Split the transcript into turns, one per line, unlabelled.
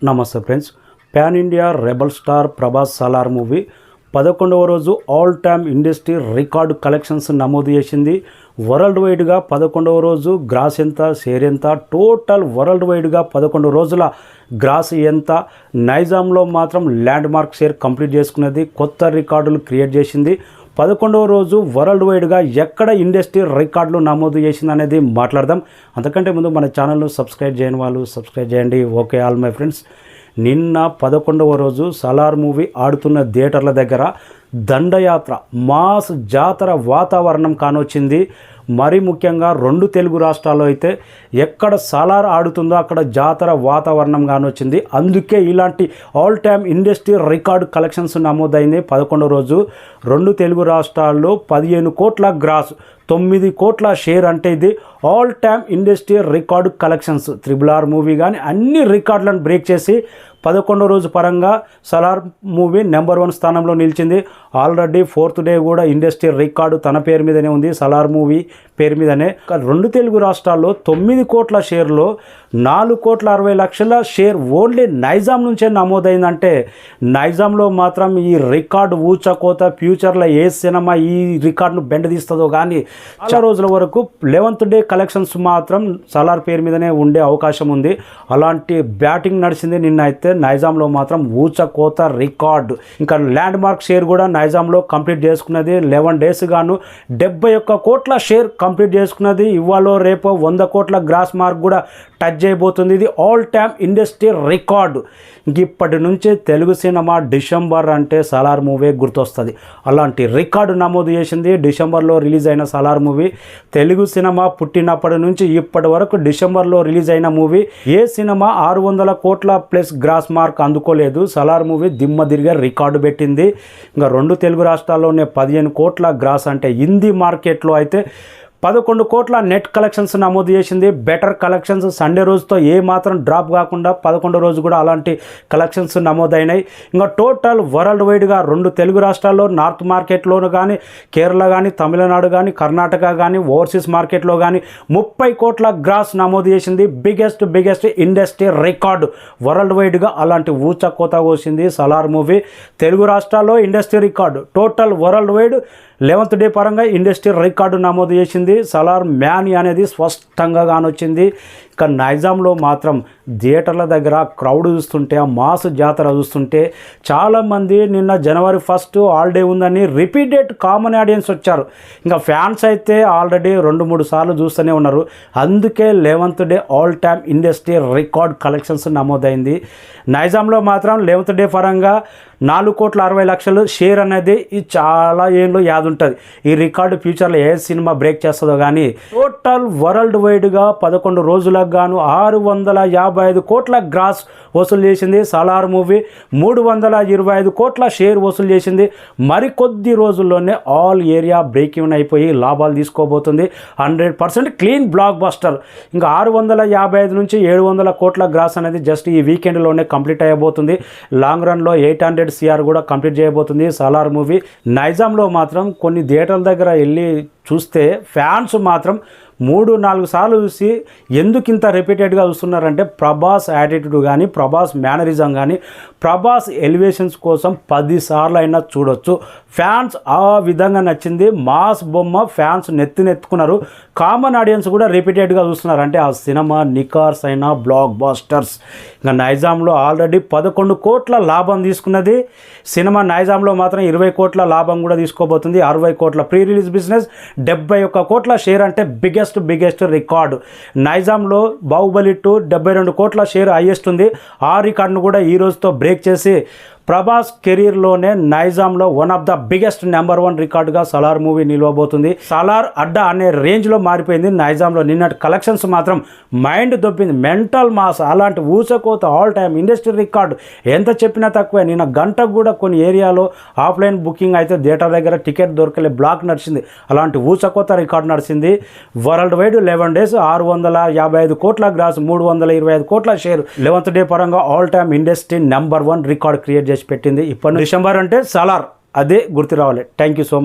నమస్తే friends. Pan India rebel star Prabhas Salaar movie 11వ రోజు all time industry record collections నమోదు చేసింది. వరల్డ్ వైడ్గా 11వ రోజు గ్రాస్ ఎంత, షేర్ ఎంత, టోటల్ వరల్డ్ వైడ్గా 11 రోజుల గ్రాస్ ఎంత, నైజాంలో మాత్రం ల్యాండ్ మార్క్ షేర్ కంప్లీట్ చేసుకున్నది, కొత్త రికార్డులు క్రియేట్ చేసింది. 11వ రోజు వరల్డ్ వైడ్గా ఎక్కడ ఇండస్ట్రీ రికార్డులు నమోదు చేసింది అనేది మాట్లాడదాం. అంతకంటే ముందు మన ఛానల్ను సబ్స్క్రైబ్ చేయని వాళ్ళు సబ్స్క్రైబ్ చేయండి. ఓకే ఆల్ మై ఫ్రెండ్స్, నిన్న 11వ రోజు సాలార్ మూవీ ఆడుతున్న థియేటర్ల దగ్గర దండయాత్ర మాస్ జాతర వాతావరణం కానొచ్చింది. మరి ముఖ్యంగా 2 తెలుగు రాష్ట్రాల్లో అయితే ఎక్కడ సాలార్ ఆడుతుందో అక్కడ జాతర వాతావరణం కానొచ్చింది. అందుకే ఇలాంటి all time industry record collections నమోదైంది. 11వ రోజు 2 తెలుగు రాష్ట్రాల్లో 15 కోట్ల గ్రాస్, 9 కోట్ల షేర్. అంటే ఇది all time industry record collections. RRR movie కానీ అన్ని రికార్డులను బ్రేక్ చేసి 11వ రోజు పరంగా సాలార్ మూవీ నెంబర్ 1 స్థానంలో నిలిచింది. ఆల్రెడీ 4th డే కూడా ఇండస్ట్రీ రికార్డు తన పేరు మీదనే ఉంది, సాలార్ మూవీ పేరు మీదనే. 2 తెలుగు రాష్ట్రాల్లో 9 కోట్ల షేర్లో 4,60,00,000 షేర్ ఓన్లీ నైజాం నుంచే నమోదైందంటే నైజాంలో మాత్రం ఈ రికార్డు ఊచకోత. ఫ్యూచర్లో ఏ సినిమా ఈ రికార్డును బెండదీస్తుందో కానీ చాలా రోజుల వరకు 11th డే కలెక్షన్స్ మాత్రం సాలార్ పేరు మీదనే ఉండే అవకాశం ఉంది. అలాంటి బ్యాటింగ్ నడిచింది నిన్న. అయితే నైజాంలో మాత్రం ఊచకోత రికార్డు. ఇంకా ల్యాండ్ మార్క్ షేర్ కూడా నైజాంలో కంప్లీట్ చేసుకున్నది. 11 డేస్ గాను 71 కోట్ల షేర్ కంప్లీట్ చేసుకున్నది. ఇవాళ రేపు 100 కోట్ల గ్రాస్ మార్క్ కూడా టచ్ చేయబోతుంది. ఇది ఆల్ టైమ్ ఇండస్ట్రీ రికార్డు. ఇప్పటి నుంచి తెలుగు సినిమా డిసెంబర్ అంటే సాలార్ మూవీ గుర్తొస్తుంది. అలాంటి రికార్డు నమోదు చేసింది. డిసెంబర్లో రిలీజ్ అయిన సాలార్ మూవీ తెలుగు సినిమా పుట్టినప్పటి నుంచి ఇప్పటి వరకు డిసెంబర్లో రిలీజ్ అయిన మూవీ ఏ సినిమా 600 కోట్ల ప్లస్ గ్రాస్ మార్క్ అందుకోలేదు. సాలార్ మూవీ దిమ్మ తిరిగే రికార్డు పెట్టింది. ఇంకా 2 తెలుగు రాష్ట్రాల్లోనే 15 కోట్ల గ్రాస్. అంటే హిందీ మార్కెట్లో అయితే 11 కోట్ల నెట్ కలెక్షన్స్ నమోదు చేసింది. Better collections. సండే రోజుతో ఏ మాత్రం డ్రాప్ కాకుండా 11వ రోజు కూడా అలాంటి కలెక్షన్స్ నమోదైనాయి. ఇంకా టోటల్ వరల్డ్ వైడ్గా 2 తెలుగు రాష్ట్రాల్లో నార్త్ మార్కెట్లోను కానీ, కేరళ కానీ, తమిళనాడు కానీ, కర్ణాటక కానీ, ఓవర్సీస్ మార్కెట్లో కానీ 30 కోట్ల గ్రాస్ నమోదు చేసింది. బిగ్గెస్ట్ ఇండస్ట్రీ రికార్డు వరల్డ్ వైడ్గా. అలాంటి ఊచకోత కోసింది సాలార్ మూవీ. తెలుగు రాష్ట్రాల్లో industry record, total world wide 11th day పరంగా ఇండస్ట్రీ రికార్డు నమోదు చేసింది. సాలార్ మ్యాన్ అనేది స్పష్టంగా కానొచ్చింది. ఇక నైజాంలో మాత్రం థియేటర్ల దగ్గర క్రౌడ్ చూస్తుంటే, ఆ మాస్ జాతర చూస్తుంటే చాలామంది నిన్న జనవరి 1 హాలిడే ఉందని రిపీటెడ్ కామన్ ఆడియన్స్ వచ్చారు. ఇంకా ఫ్యాన్స్ అయితే ఆల్రెడీ 2-3 సార్లు చూస్తూనే ఉన్నారు. అందుకే 11th day all time industry record collections నమోదైంది. నైజాంలో మాత్రం 11th డే పరంగా 4,60,00,000 షేర్ అనేది ఇది చాలా ఏళ్ళు యాद ఉంటుంది. ఈ రికార్డు ఫ్యూచర్లో ఏ సినిమా బ్రేక్ చేస్తుందో కానీ టోటల్ వరల్డ్ వైడ్గా 11 రోజులకు గాను 655 కోట్ల గ్రాస్ వసూలు చేసింది సాలార్ మూవీ. 325 కోట్ల షేర్ వసూలు చేసింది. మరికొద్ది రోజుల్లోనే ఆల్ ఏరియా బ్రేక్ ఈవెన్ అయిపోయి లాభాలు తీసుకోబోతుంది. 100% క్లీన్ బ్లాక్ బస్టర్. ఇంకా 655 నుంచి 700 కోట్ల గ్రాస్ అనేది జస్ట్ ఈ వీకెండ్లోనే కంప్లీట్ అయిపోతుంది. లాంగ్ రన్లో 800 CR కూడా కంప్లీట్ చేయబోతుంది సాలార్ మూవీ. నైజాంలో మాత్రం కొన్ని థియేటర్ల దగ్గర వెళ్ళి చూస్తే ఫ్యాన్స్ మాత్రం 3-4 సార్లు చూసి ఎందుకు ఇంత రిపీటెడ్గా చూస్తున్నారంటే ప్రభాస్ యాటిట్యూడ్ కానీ, ప్రభాస్ మేనరిజం కానీ, ప్రభాస్ ఎలివేషన్స్ కోసం 10 సార్లు అయినా చూడొచ్చు. ఫ్యాన్స్ ఆ విధంగా నచ్చింది. మాస్ బొమ్మ ఫ్యాన్స్ నెత్తుకున్నారు. కామన్ ఆడియన్స్ కూడా రిపీటెడ్గా చూస్తున్నారు. అంటే ఆ సినిమా నికార్స్ అయిన బ్లాక్ బాస్టర్స్. ఇంకా నైజాంలో ఆల్రెడీ 11 కోట్ల లాభం తీసుకున్నది సినిమా. నైజాంలో మాత్రం 20 కోట్ల లాభం కూడా తీసుకోబోతుంది. 60 కోట్ల ప్రీ రిలీజ్ బిజినెస్, 71 కోట్ల షేర్. అంటే బిగ్గెస్ట్ రికార్డు. నైజాంలో బాహుబలి 2 72 కోట్ల షేర్ హైయెస్ట్ ఉంది. ఆ రికార్డును కూడా ఈ రోజుతో బ్రేక్ చేసి ప్రభాస్ కెరీర్లోనే నైజాంలో one of the biggest number 1 రికార్డుగా సాలార్ మూవీ నిలవబోతుంది. సాలార్ అడ్డా అనే రేంజ్లో మారిపోయింది నైజాంలో. నిన్నటి కలెక్షన్స్ మాత్రం మైండ్ దొబ్బింది. Mental mass. అలాంటి ఊచకోత ఆల్ టైమ్ ఇండస్ట్రీ రికార్డు. ఎంత చెప్పినా తక్కువే. నిన్న గంటకు కూడా కొన్ని ఏరియాలో ఆఫ్లైన్ బుకింగ్ అయితే థియేటర్ దగ్గర టికెట్ దొరకలే, బ్లాక్ నడిచింది. అలాంటి ఊచకోత రికార్డు నడిచింది. వరల్డ్ వైడ్ 11 డేస్ 655 కోట్ల గ్రాస్, 325 కోట్ల షేర్. 11th డే పరంగా all time industry number 1 record create చేసి పెట్టింది. ఇప్పుడు డిసెంబర్ అంటే సాలార్ అదే గుర్తు రావాలి. Thank you so much.